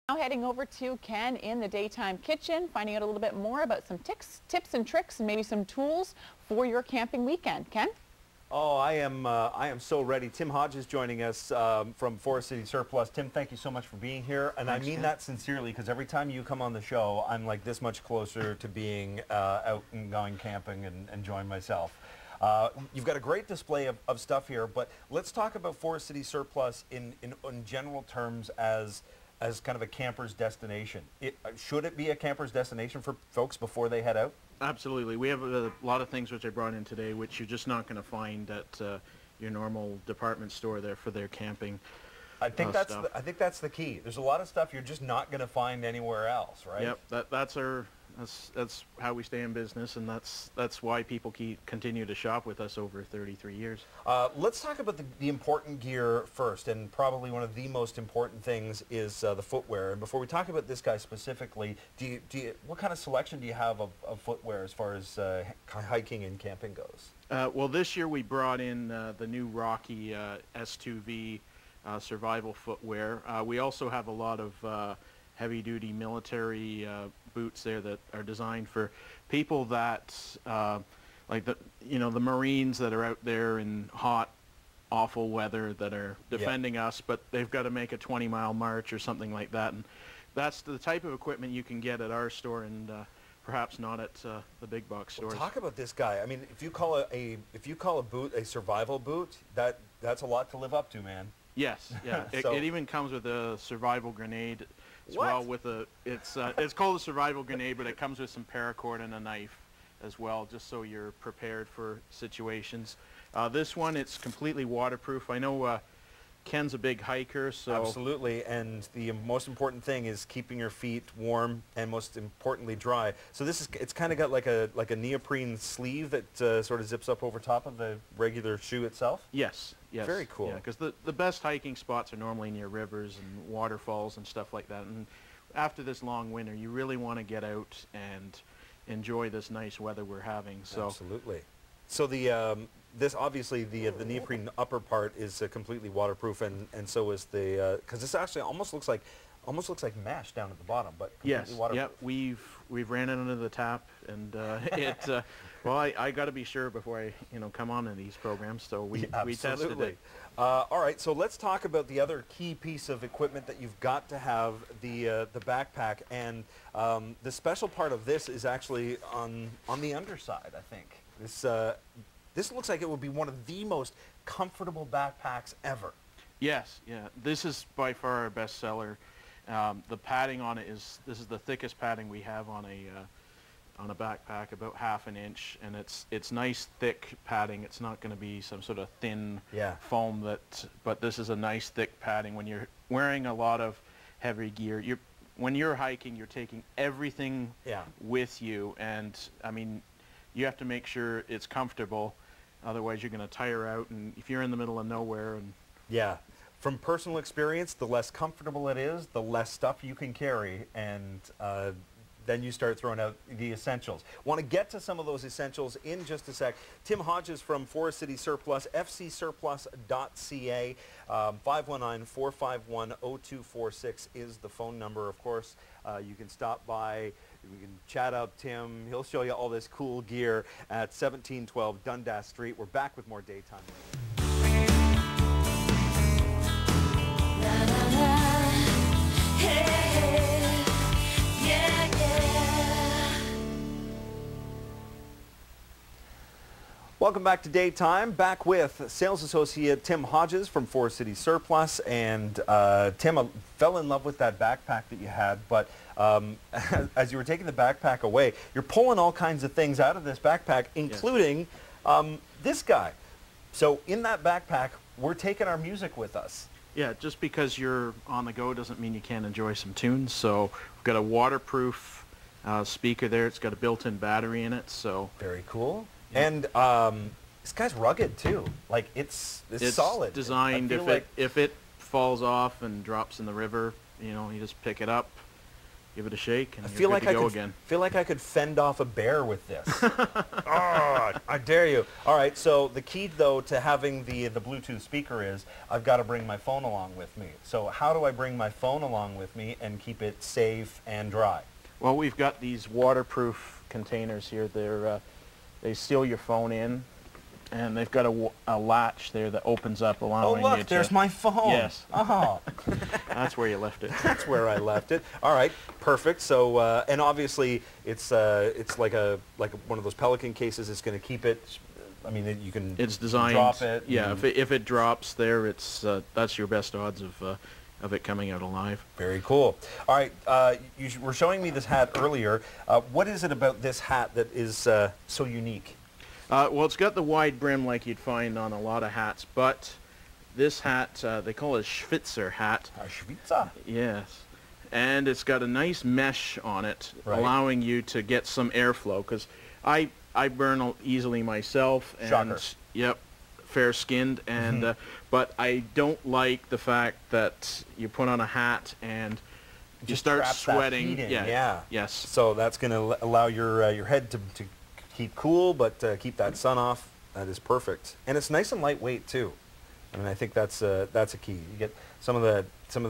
Now heading over to Ken in the Daytime Kitchen, finding out a little bit more about some tips and tricks and maybe some tools for your camping weekend. Ken? Oh, I am so ready. Tim Hodges joining us from Forest City Surplus. Tim, thank you so much for being here. And Thanks, I mean Ken. that sincerely, because every time you come on the show, I'm like this much closer to being out and going camping and enjoying myself. You've got a great display of stuff here, but let's talk about Forest City Surplus in general terms as kind of a camper's destination. Should it be a camper's destination for folks before they head out? Absolutely. We have a lot of things which I brought in today which you're just not going to find at your normal department store there for their camping I think stuff. I think that's the key. There's a lot of stuff you're just not going to find anywhere else, right? Yep, that's how we stay in business, and that's why people continue to shop with us over 33 years. Let's talk about the important gear first, and probably one of the most important things is the footwear. And before we talk about this guy specifically, what kind of selection do you have of footwear as far as hiking and camping goes? Well, this year we brought in the new Rocky S2V survival footwear. We also have a lot of heavy-duty military boots there that are designed for people that like the Marines that are out there in hot, awful weather that are defending us, but they've got to make a 20-mile march or something like that, and that's the type of equipment you can get at our store and perhaps not at the big box stores. Well, talk about this guy. I mean, if you call a boot a survival boot, that's a lot to live up to, man. Yes, yeah. It even comes with a survival grenade as What? well. With it's called a survival grenade, but it comes with some paracord and a knife as well, just so you're prepared for situations. This one, it's completely waterproof. I know Ken's a big hiker, so Absolutely, and the most important thing is keeping your feet warm and most importantly dry. So it's kind of got like a neoprene sleeve that sort of zips up over top of the regular shoe itself. yes. Very cool. Yeah, because the best hiking spots are normally near rivers and waterfalls and stuff like that. And after this long winter, you really want to get out and enjoy this nice weather we're having. So Absolutely. So this obviously the neoprene upper part is completely waterproof, and so is the because this actually almost looks like mesh down at the bottom, but completely yes, waterproof. yeah, we've ran it under the tap, and well, I got to be sure before I come on in these programs, so we tested it. All right, so let's talk about the other key piece of equipment that you've got to have, the backpack, and the special part of this is actually on the underside. I think this looks like it would be one of the most comfortable backpacks ever. Yes, yeah, this is by far our best seller. The padding on it this is the thickest padding we have on a backpack, about ½ an inch, and it's nice thick padding. It's not going to be some sort of thin foam but this is a nice thick padding. When you're wearing a lot of heavy gear, when you're hiking, you're taking everything with you, and I mean, you have to make sure it's comfortable, otherwise you're going to tire out, and if you're in the middle of nowhere and from personal experience, the less comfortable it is, the less stuff you can carry, and then you start throwing out the essentials. Want to get to some of those essentials in just a sec. Tim Hodges from Forest City Surplus, fcsurplus.ca. 519-451-0246 is the phone number, of course. You can stop by. We can chat up Tim. He'll show you all this cool gear at 1712 Dundas Street. We're back with more Daytime. Welcome back to Daytime, back with sales associate Tim Hodges from Forest City Surplus. And Tim, I fell in love with that backpack that you had, but as you were taking the backpack away, you're pulling all kinds of things out of this backpack, including this guy. So in that backpack, we're taking our music with us. Yeah, just because you're on the go doesn't mean you can't enjoy some tunes. So we've got a waterproof speaker there. It's got a built-in battery in it. So very cool. And this guy's rugged too. Like it's solid. Designed if it falls off and drops in the river, you just pick it up. give it a shake, and I you're feel good like to I go could again. feel like I could fend off a bear with this. Oh, I dare you. All right, so the key though to having the Bluetooth speaker is I've got to bring my phone along with me. So how do I bring my phone along with me and keep it safe and dry? Well, we've got these waterproof containers here. They seal your phone in, and they've got a latch there that opens up, Oh allowing you look, to... there's my phone. Yes. Oh, That's where you left it. that's where I left it. All right, perfect. So and obviously it's like one of those Pelican cases. It's going to keep it. I mean, you can It's designed... drop it. Yeah, and- if it drops there, it's that's your best odds of it coming out alive. Very cool. All right, you were showing me this hat earlier. What is it about this hat that is so unique? Well, it's got the wide brim like you'd find on a lot of hats, but this hat, they call it a Schwitzer hat. A Schwitzer. Yes. And it's got a nice mesh on it, Right. allowing you to get some airflow, because I burn easily myself. And, Shocker. yep, fair-skinned, and but I don't like the fact that you put on a hat and you Just start traps that sweating. heat in, Yeah. yeah. Yes. So that's going to allow your head to keep cool, but keep that sun off. That is perfect, and it's nice and lightweight too. I mean, I think that's a key. You get some of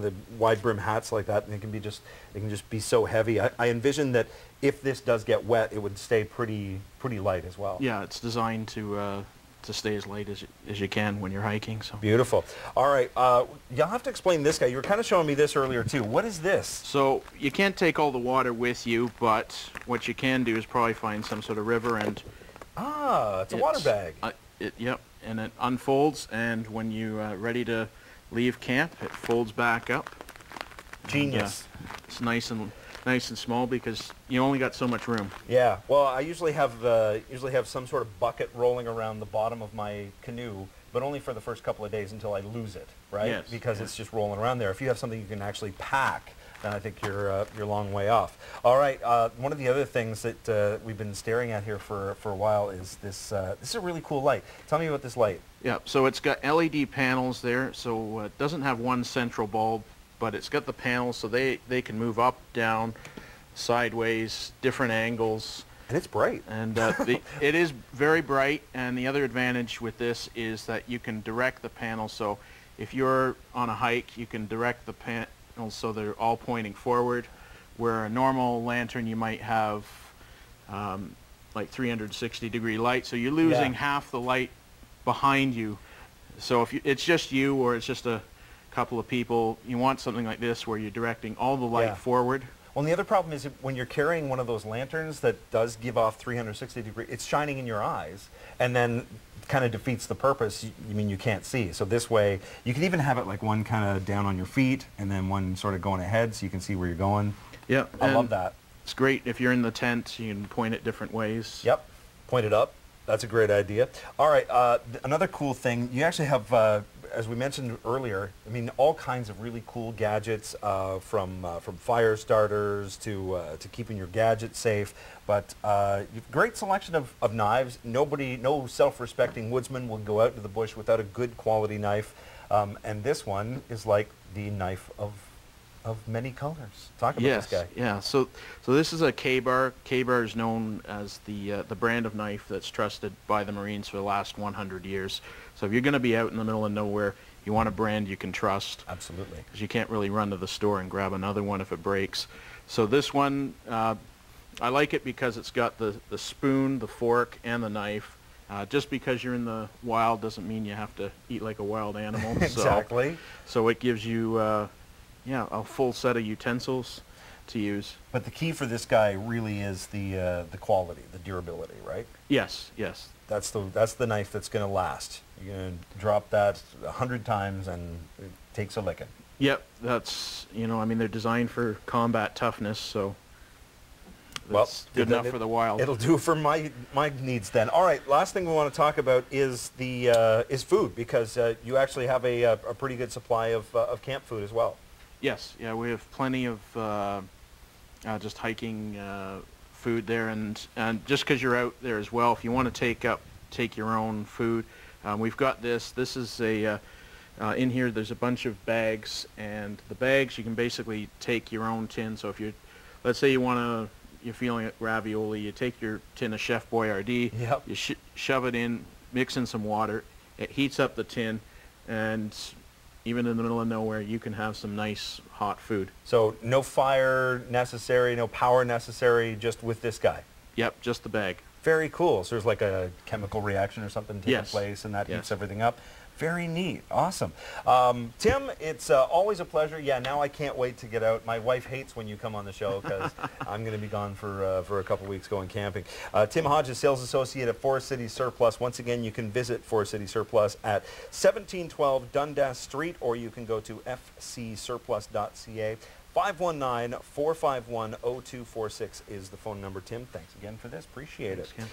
the wide brim hats like that, and they can just be so heavy. I envision that if this does get wet, it would stay pretty light as well. Yeah, it's designed to stay as light as you can when you're hiking. So. Beautiful. All right, you'll have to explain this guy. You were kind of showing me this earlier too. What is this? So you can't take all the water with you, but what you can do is probably find some sort of river, and Ah, it's a water bag. Yep, and it unfolds, and when you're ready to leave camp, it folds back up. Genius. And, it's nice and small because you only got so much room. Yeah. Well, I usually have some sort of bucket rolling around the bottom of my canoe, but only for the first couple of days until I lose it, right? Yes, Because yes. it's just rolling around there. If you have something you can actually pack, then I think you're a long way off. All right. One of the other things that we've been staring at here for a while is this. This is a really cool light. Tell me about this light. Yeah, so it's got LED panels there, so it doesn't have one central bulb, but it's got the panels so they can move up, down, sideways, different angles. And it's bright. And it is very bright, and the other advantage with this is that you can direct the panel. So if you're on a hike, you can direct the panels so they're all pointing forward, where a normal lantern you might have like 360-degree light, so you're losing half the light behind you. So if it's just you or it's just a couple of people, you want something like this where you're directing all the light forward. Well, and the other problem is when you're carrying one of those lanterns that does give off 360 degree, it's shining in your eyes, and then kind of defeats the purpose. You mean you can't see. So this way, you can even have it like one kind of down on your feet, and then one sort of going ahead, so you can see where you're going. Yeah, I love that. It's great if you're in the tent. You can point it different ways. Yep, point it up. That's a great idea. All right, another cool thing, you actually have, as we mentioned earlier, I mean, all kinds of really cool gadgets, from fire starters to keeping your gadgets safe. But you've great selection of knives. No self-respecting woodsman will go out into the bush without a good quality knife. And this one is like the knife of many colors. Talk about this guy. Yeah. So this is a K-Bar. K-Bar is known as the brand of knife that's trusted by the Marines for the last 100 years. So if you're going to be out in the middle of nowhere, you want a brand you can trust. Absolutely. Because you can't really run to the store and grab another one if it breaks. So this one, I like it because it's got the spoon, the fork, and the knife. Just because you're in the wild doesn't mean you have to eat like a wild animal. Exactly. So it gives you a full set of utensils to use. But the key for this guy really is the quality, the durability, right? Yes. That's the knife that's going to last. You're going to drop that 100 times and it takes a licking. Yep, that's, I mean, they're designed for combat toughness, so that's good enough for the wild. It'll do for my needs then. All right, last thing we want to talk about is is food, because you actually have a pretty good supply of camp food as well. Yes, yeah, we have plenty of just hiking food there, and just because you're out there as well, if you want to take your own food, we've got this. This is in here there's a bunch of bags, and the bags you can basically take your own tin. So if you're, let's say you're feeling ravioli, you take your tin of Chef Boyardee, Yep. you shove it in, mix in some water, it heats up the tin, and even in the middle of nowhere, you can have some nice hot food. So no fire necessary, no power necessary, just with this guy. Yep, just the bag. Very cool. So there's like a chemical reaction or something taking Yes. place, and that Yes. heats everything up. Very neat. Awesome. Tim, it's always a pleasure. Yeah, now I can't wait to get out. My wife hates when you come on the show because I'm going to be gone for a couple weeks going camping. Tim Hodges, Sales Associate at Forest City Surplus. Once again, you can visit Forest City Surplus at 1712 Dundas Street, or you can go to fcsurplus.ca. 519-451-0246 is the phone number. Tim, thanks again for this. Appreciate Thanks, it. Ken.